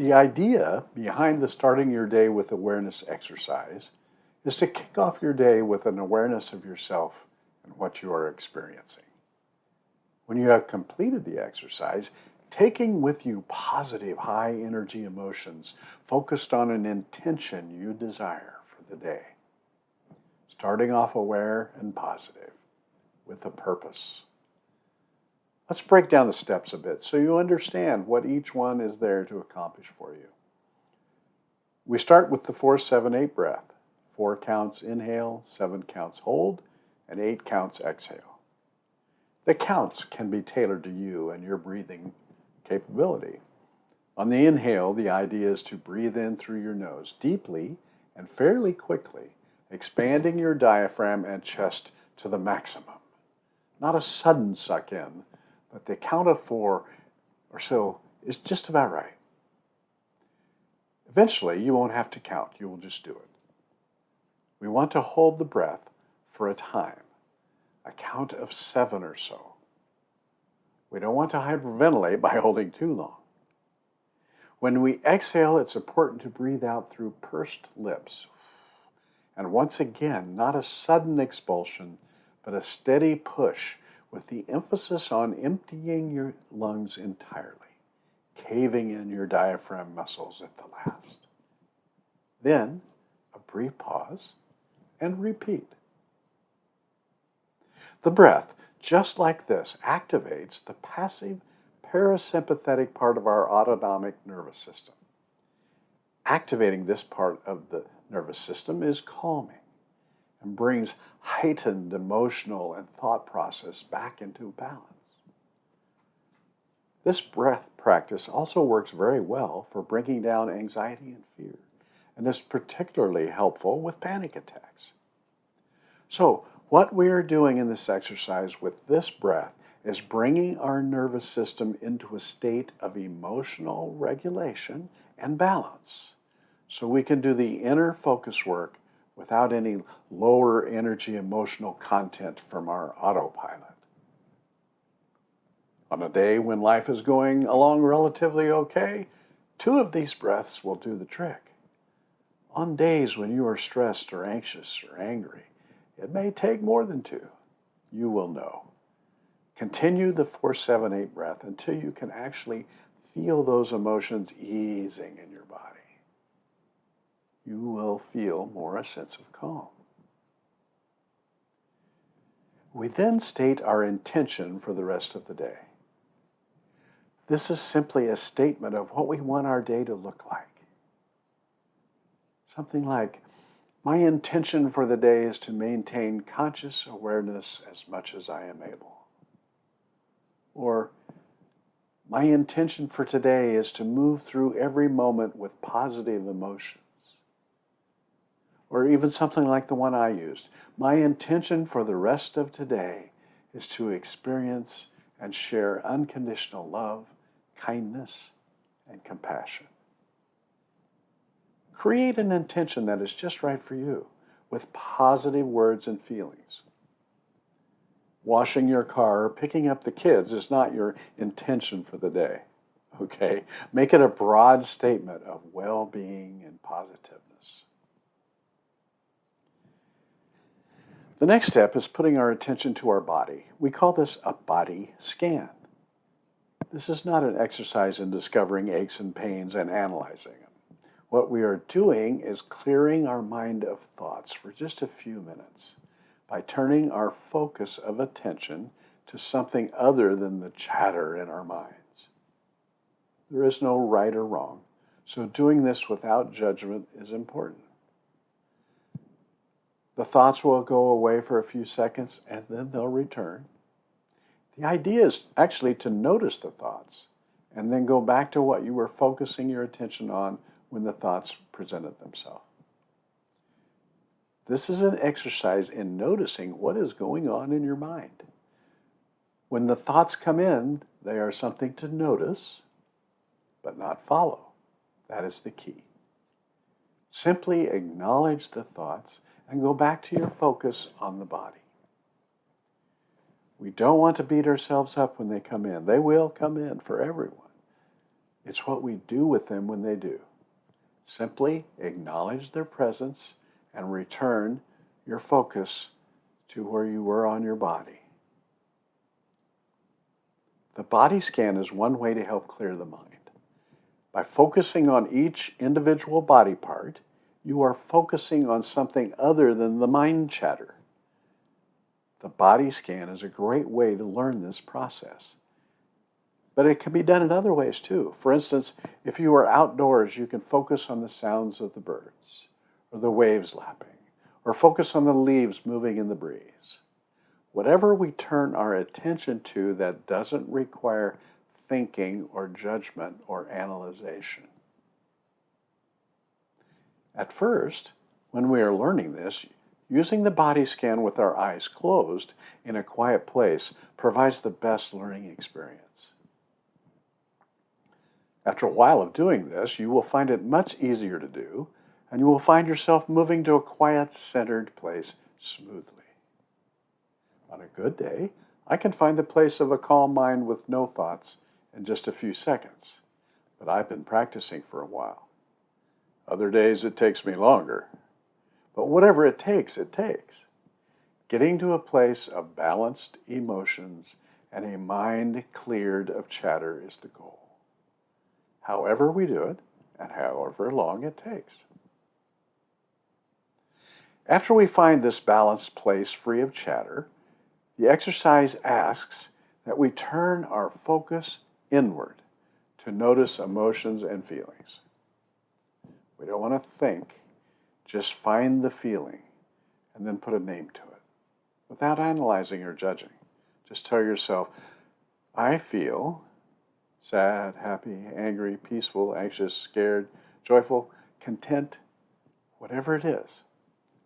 The idea behind the starting your day with awareness exercise is to kick off your day with an awareness of yourself and what you are experiencing. When you have completed the exercise, taking with you positive, high energy emotions focused on an intention you desire for the day. Starting off aware and positive with a purpose. Let's break down the steps a bit so you understand what each one is there to accomplish for you. We start with the 4-7-8 breath. 4 counts inhale, 7 counts hold, and 8 counts exhale. The counts can be tailored to you and your breathing capability. On the inhale, the idea is to breathe in through your nose deeply and fairly quickly, expanding your diaphragm and chest to the maximum. Not a sudden suck in, but the count of 4 or so is just about right. Eventually, you won't have to count. You will just do it. We want to hold the breath for a time, a count of 7 or so. We don't want to hyperventilate by holding too long. When we exhale, it's important to breathe out through pursed lips. And once again, not a sudden expulsion, but a steady push with the emphasis on emptying your lungs entirely, caving in your diaphragm muscles at the last. Then, a brief pause and repeat. The breath, just like this, activates the passive parasympathetic part of our autonomic nervous system. Activating this part of the nervous system is calming and brings heightened emotional and thought process back into balance. This breath practice also works very well for bringing down anxiety and fear, and is particularly helpful with panic attacks. So, what we are doing in this exercise with this breath is bringing our nervous system into a state of emotional regulation and balance, so we can do the inner focus work without any lower energy emotional content from our autopilot. On a day when life is going along relatively okay, 2 of these breaths will do the trick. On days when you are stressed or anxious or angry, it may take more than 2. You will know. Continue the 4-7-8 breath until you can actually feel those emotions easing in your body. You will feel more a sense of calm. We then state our intention for the rest of the day. This is simply a statement of what we want our day to look like. Something like, my intention for the day is to maintain conscious awareness as much as I am able. Or, my intention for today is to move through every moment with positive emotions. Or even something like the one I used. My intention for the rest of today is to experience and share unconditional love, kindness, and compassion. Create an intention that is just right for you, with positive words and feelings. Washing your car or picking up the kids is not your intention for the day, okay? Make it a broad statement of well-being and positiveness. The next step is putting our attention to our body. We call this a body scan. This is not an exercise in discovering aches and pains and analyzing them. What we are doing is clearing our mind of thoughts for just a few minutes by turning our focus of attention to something other than the chatter in our minds. There is no right or wrong, so doing this without judgment is important. The thoughts will go away for a few seconds and then they'll return. The idea is actually to notice the thoughts and then go back to what you were focusing your attention on when the thoughts presented themselves. This is an exercise in noticing what is going on in your mind. When the thoughts come in, they are something to notice, but not follow. That is the key. Simply acknowledge the thoughts and go back to your focus on the body. We don't want to beat ourselves up when they come in. They will come in for everyone. It's what we do with them when they do. Simply acknowledge their presence and return your focus to where you were on your body. The body scan is one way to help clear the mind. By focusing on each individual body part, you are focusing on something other than the mind chatter. The body scan is a great way to learn this process. But it can be done in other ways too. For instance, if you are outdoors, you can focus on the sounds of the birds, or the waves lapping, or focus on the leaves moving in the breeze. Whatever we turn our attention to that doesn't require thinking or judgment or analyzation. At first, when we are learning this, using the body scan with our eyes closed in a quiet place provides the best learning experience. After a while of doing this, you will find it much easier to do, and you will find yourself moving to a quiet, centered place smoothly. On a good day, I can find the place of a calm mind with no thoughts in just a few seconds, but I've been practicing for a while. Other days it takes me longer, but whatever it takes, it takes. Getting to a place of balanced emotions and a mind cleared of chatter is the goal. However we do it, and however long it takes. After we find this balanced place free of chatter, the exercise asks that we turn our focus inward to notice emotions and feelings. We don't want to think, just find the feeling and then put a name to it without analyzing or judging. Just tell yourself, I feel sad, happy, angry, peaceful, anxious, scared, joyful, content, whatever it is.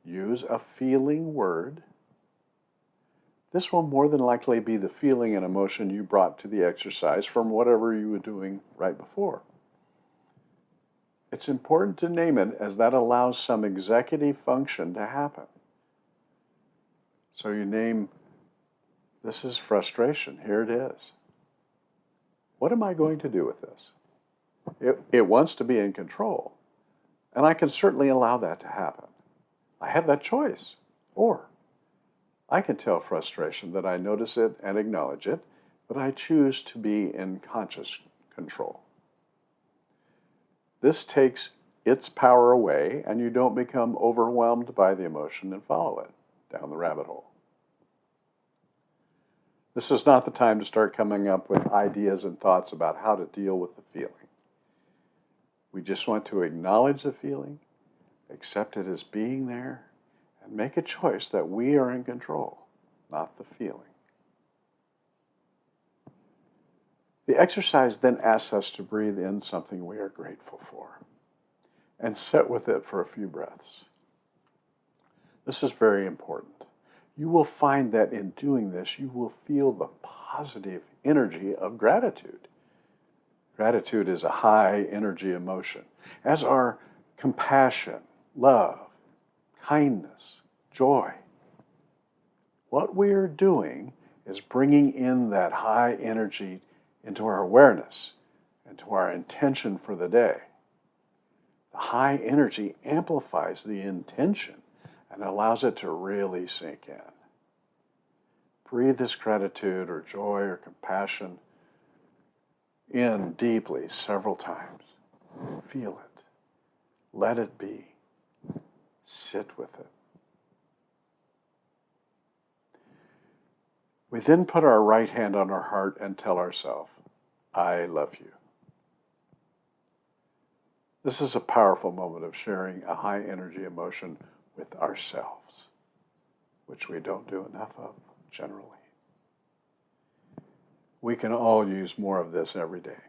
Use a feeling word. This will more than likely be the feeling and emotion you brought to the exercise from whatever you were doing right before. It's important to name it as that allows some executive function to happen. So you name, this is frustration, here it is. What am I going to do with this? It wants to be in control, and I can certainly allow that to happen. I have that choice. Or I can tell frustration that I notice it and acknowledge it, but I choose to be in conscious control. This takes its power away, and you don't become overwhelmed by the emotion and follow it down the rabbit hole. This is not the time to start coming up with ideas and thoughts about how to deal with the feeling. We just want to acknowledge the feeling, accept it as being there, and make a choice that we are in control, not the feeling. The exercise then asks us to breathe in something we are grateful for and sit with it for a few breaths. This is very important. You will find that in doing this, you will feel the positive energy of gratitude. Gratitude is a high energy emotion, as are compassion, love, kindness, joy. What we are doing is bringing in that high energy into our awareness and to our intention for the day. The high energy amplifies the intention and allows it to really sink in. Breathe this gratitude or joy or compassion in deeply several times. Feel it. Let it be. Sit with it. We then put our right hand on our heart and tell ourselves, I love you. This is a powerful moment of sharing a high energy emotion with ourselves, which we don't do enough of generally. We can all use more of this every day.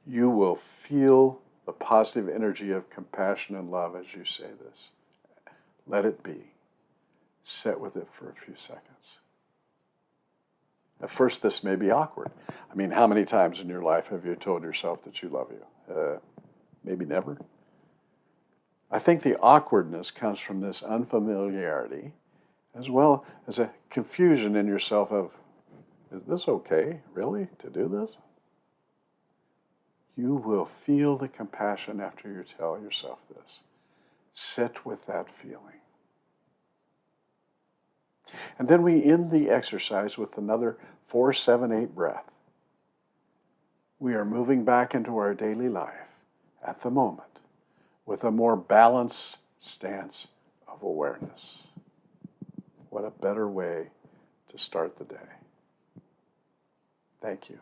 You will feel the positive energy of compassion and love as you say this. Let it be. Sit with it for a few seconds. At first, this may be awkward. I mean, how many times in your life have you told yourself that you love you? Maybe never. I think the awkwardness comes from this unfamiliarity, as well as a confusion in yourself of, is this okay, really, to do this? you will feel the compassion after you tell yourself this. Sit with that feeling. And then we end the exercise with another 4, 7, 8 breath. We are moving back into our daily life at the moment with a more balanced stance of awareness. What a better way to start the day. Thank you.